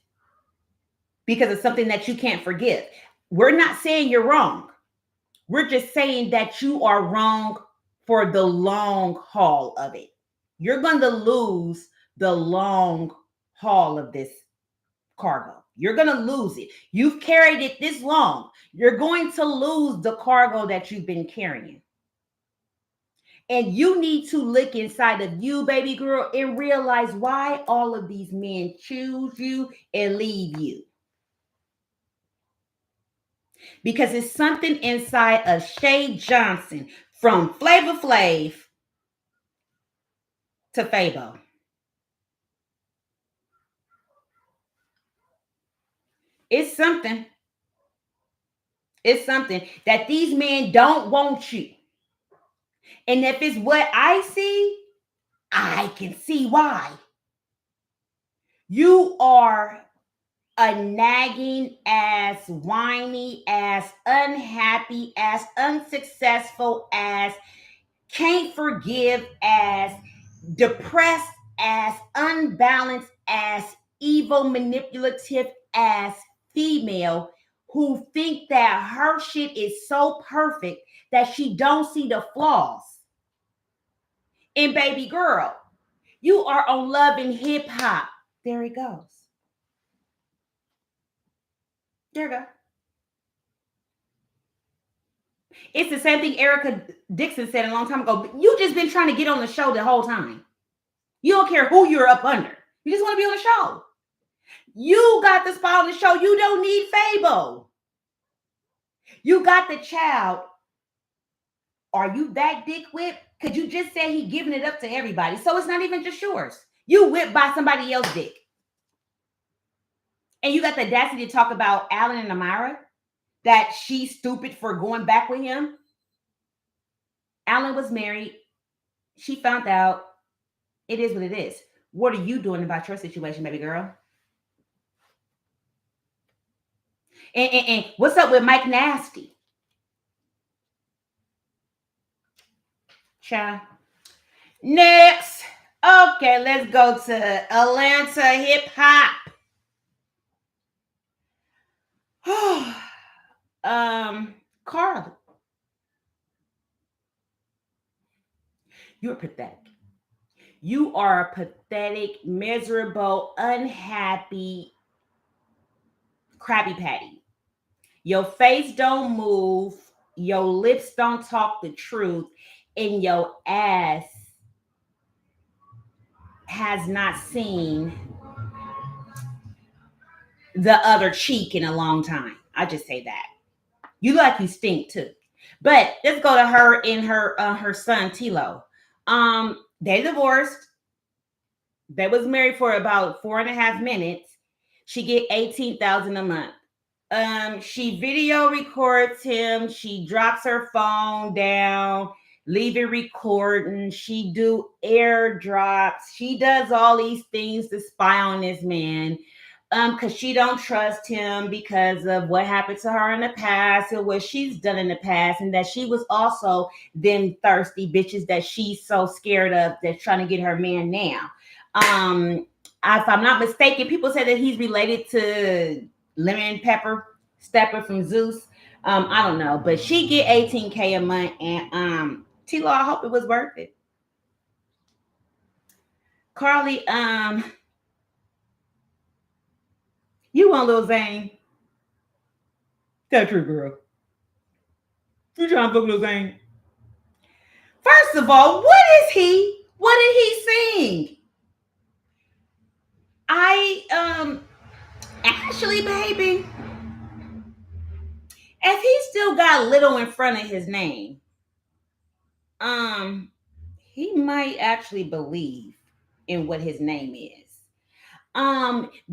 because of something that you can't forgive. We're not saying you're wrong. We're just saying that you are wrong for the long haul of it. You're going to lose the long haul of this cargo. You're going to lose it. You've carried it this long. You're going to lose the cargo that you've been carrying. And you need to look inside of you, baby girl, and realize why all of these men choose you and leave you. Because it's something inside of Shay Johnson, from Flavor Flav to Fabo. It's something. It's something that these men don't want you. And if it's what I see, I can see why. You are a nagging ass, whiny ass, unhappy ass, unsuccessful ass, can't forgive ass, depressed ass, unbalanced ass, evil, manipulative ass female who think that her shit is so perfect that she don't see the flaws. And baby girl, you are on Love and Hip Hop. There it goes. There you go. It's the same thing Erica Dixon said a long time ago. You just been trying to get on the show the whole time. You don't care who you're up under. You just want to be on the show. You got the spot on the show. You don't need Fabo. You got the child. Are you that dick whipped? Because you just said he giving it up to everybody. So it's not even just yours. You whipped by somebody else's dick. And you got the audacity to talk about Alan and Amira, that she's stupid for going back with him. Alan was married. She found out. It is what it is. What are you doing about your situation, baby girl? And what's up with Mike Nasty? Child. Next. Okay, let's go to Atlanta hip hop. Carl. You're pathetic. You are a pathetic, miserable, unhappy, Krabby Patty. Your face don't move. Your lips don't talk the truth. And your ass has not seen the other cheek in a long time. I just say that. You look like you stink too. But let's go to her and her son Tilo. They divorced. They was married for about 4.5 minutes. She get $18,000 a month. She video records him. She drops her phone down. leave it recording. She do airdrops. She does all these things to spy on this man. Because she don't trust him because of what happened to her in the past and what she's done in the past, and that she was also them thirsty bitches that she's so scared of that's trying to get her man now. If I'm not mistaken, people say that he's related to Lemon Pepper Stepper from Zeus. I don't know, but she get 18K a month, and T-Law, I hope it was worth it. Carly, you want Lil Zane? That's true, girl. You trying to fuck Lil Zane? First of all, what is he? What did he sing? Ashley, baby, if he still got little in front of his name, he might actually believe in what his name is.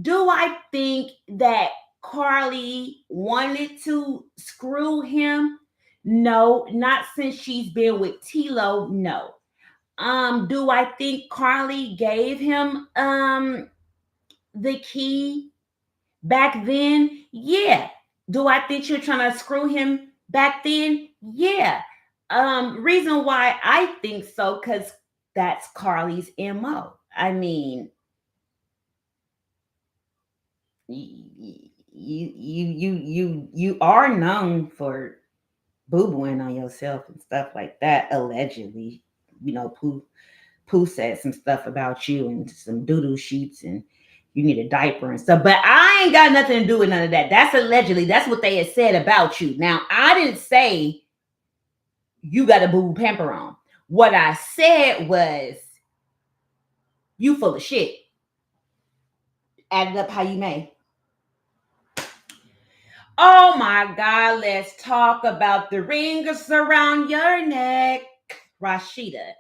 Do I think that Carly wanted to screw him? No, not since she's been with Tilo. No. Do I think Carly gave him the key back then? Yeah. Do I think you're trying to screw him back then? Yeah. Reason why I think so, because that's Carly's MO. I mean, you are known for boo-booing on yourself and stuff like that, allegedly. Pooh said some stuff about you and some doo-doo sheets, and you need a diaper and stuff. But I ain't got nothing to do with none of that. That's allegedly. That's what they had said about you. Now, I didn't say you got a boo-boo pamper on. What I said was, you full of shit. Add it up how you may. Oh my God, let's talk about the rings around your neck, Rashida.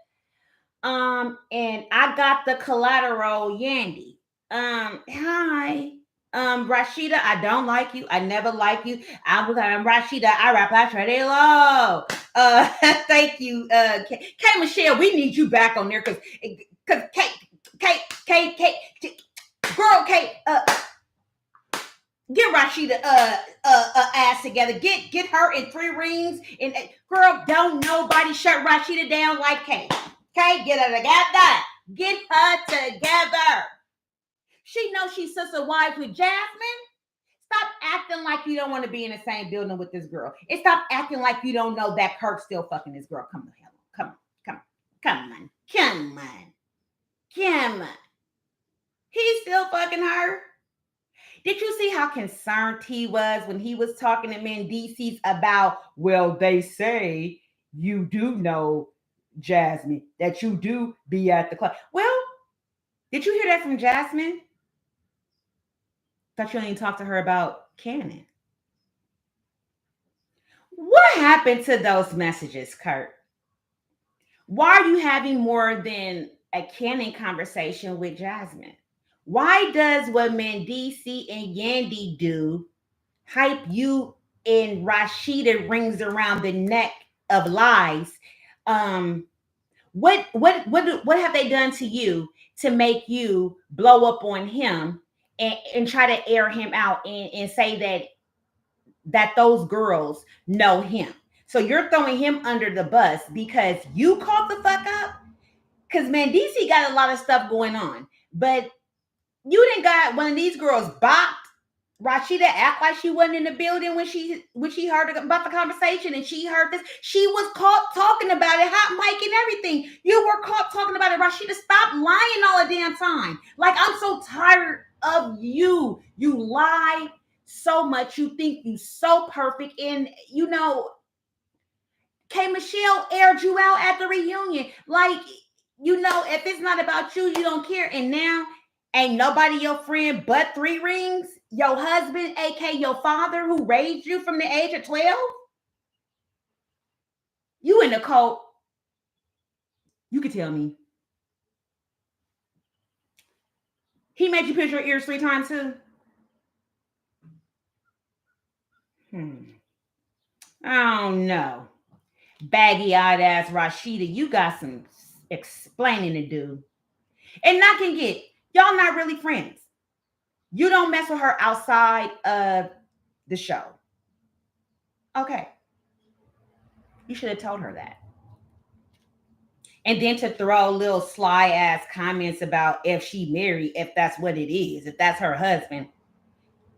And I got the collateral Yandy. Hi. Rashida, I don't like you. I never like you. I'm Rashida. I rap out Trade Low. Thank you, K Michelle. We need you back on there because Kate, girl, Kate, get Rashida ass together. Get her in 3 rings. And girl, don't nobody shut Rashida down like Kate. Okay, get her together. Get her together. She knows she's sister wife with Jasmine. Stop acting like you don't want to be in the same building with this girl. And stop acting like you don't know that Kirk's still fucking this girl. Come on. He's still fucking her. Did you see how concerned he was when he was talking to Mendices about, well, they say you do know Jasmine, that you do be at the club. Well, did you hear that from Jasmine? Thought you didn't talk to her about Cannon. What happened to those messages, Kurt? Why are you having more than a Cannon conversation with Jasmine? Why does what Mendici and Yandy do hype you and Rashida rings around the neck of lies? What have they done to you to make you blow up on him and try to air him out and say that those girls know him? So you're throwing him under the bus because you caught the fuck up? Because Mendici got a lot of stuff going on, but you didn't got one of these girls bopped Rashida act like she wasn't in the building when she heard about the conversation, and she heard this. She was caught talking about it, hot mic and everything. You were caught talking about it. Rashida, stop lying all the damn time. Like, I'm so tired of you. You lie so much. You think you so perfect. And, K. Michelle aired you out at the reunion. Like, if it's not about you, you don't care. And now, ain't nobody your friend but 3 rings? Your husband, aka your father, who raised you from the age of 12? You in the cult. You can tell me. He made you pierce your ears 3 times too? I don't know. baggy-eyed ass Rashida, you got some explaining to do. And I can get, y'all not really friends. You don't mess with her outside of the show. Okay. You should have told her that. And then to throw little sly ass comments about if she married, if that's what it is, if that's her husband.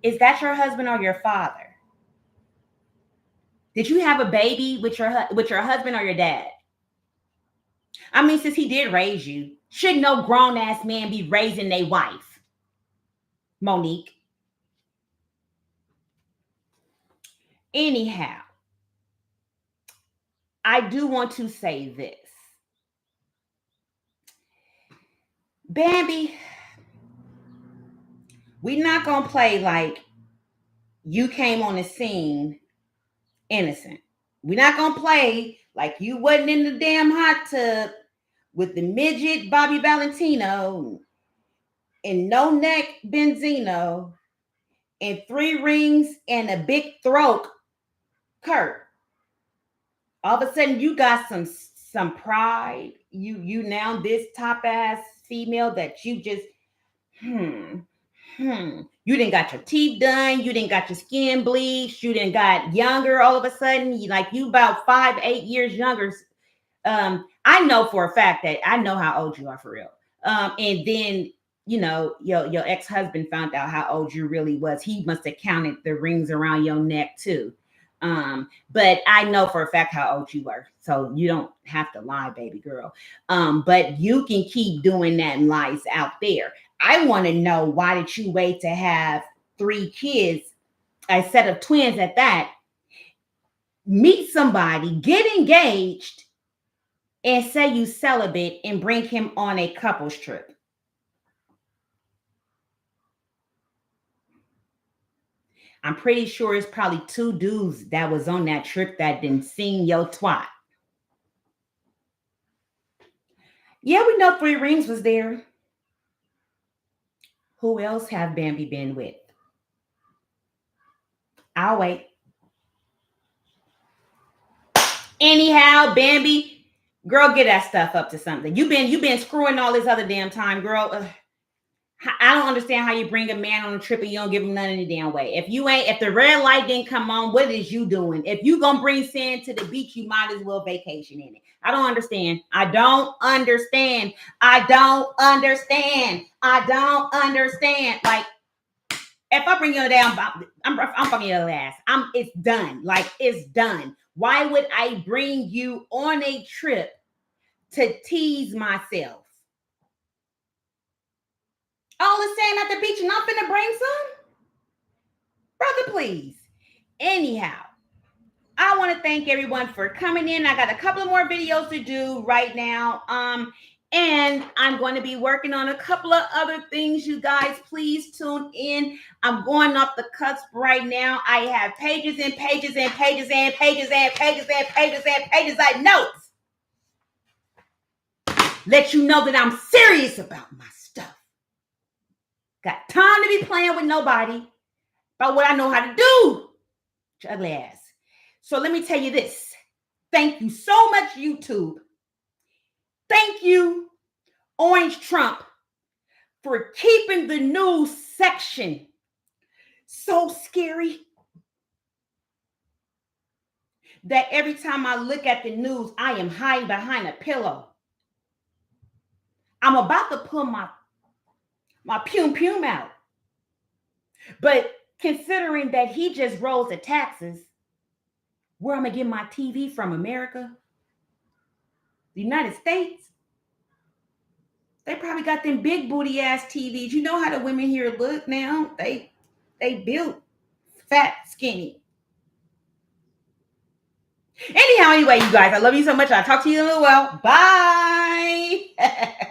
Is that your husband or your father? Did you have a baby with your husband or your dad? I mean, since he did raise you, should no grown ass man be raising their wife? Monique. Anyhow, I do want to say this. Bambi, we're not going to play like you came on the scene innocent. We're not going to play like you wasn't in the damn hot tub with the midget Bobby Valentino and no neck Benzino and 3 rings and a big throat Kurt. All of a sudden you got some pride. You now this top ass female that you just you didn't got your teeth done, you didn't got your skin bleached, you didn't got younger all of a sudden. You about 5-8 years younger. I know for a fact that I know how old you are for real. And then your ex-husband found out how old you really was. He must have counted the rings around your neck too. But I know for a fact how old you were, so you don't have to lie, baby girl. But you can keep doing that and lies out there. I want to know, why did you wait to have 3 kids, a set of twins at that, meet somebody, get engaged, and say you celibate and bring him on a couples trip? I'm pretty sure it's probably 2 dudes that was on that trip that didn't seen your twat. Yeah, we know 3 rings was there. Who else have Bambi been with? I'll wait. Anyhow, Bambi, girl, get that stuff up to something. You've been screwing all this other damn time, girl. I don't understand how you bring a man on a trip and you don't give him none any damn way. If the red light didn't come on, what is you doing? If you gonna bring sand to the beach, you might as well vacation in it. I don't understand. I don't understand. Like, if I bring you down, I'm fucking your ass. It's done. Like, it's done. Why would I bring you on a trip to tease myself? All the sand at the beach and I'm finna bring some? Brother, please. Anyhow, I want to thank everyone for coming in. I got a couple of more videos to do right now. And I'm going to be working on a couple of other things. You guys, please tune in. I'm going off the cusp right now. I have pages and pages and pages and pages and pages and pages and pages of notes. Let you know that I'm serious about my stuff. Got time to be playing with nobody about what I know how to do. Ugly ass. So let me tell you this. Thank you so much, YouTube. Thank you, Orange Trump, for keeping the news section so scary that every time I look at the news, I am hiding behind a pillow. I'm about to pull my pum out. But considering that he just rose the taxes, where I'm going to get my TV from? America? The United States? They probably got them big booty ass TVs. You know how the women here look now. They built fat, skinny. Anyhow, anyway, you guys, I love you so much. I'll talk to you in a little while. Bye.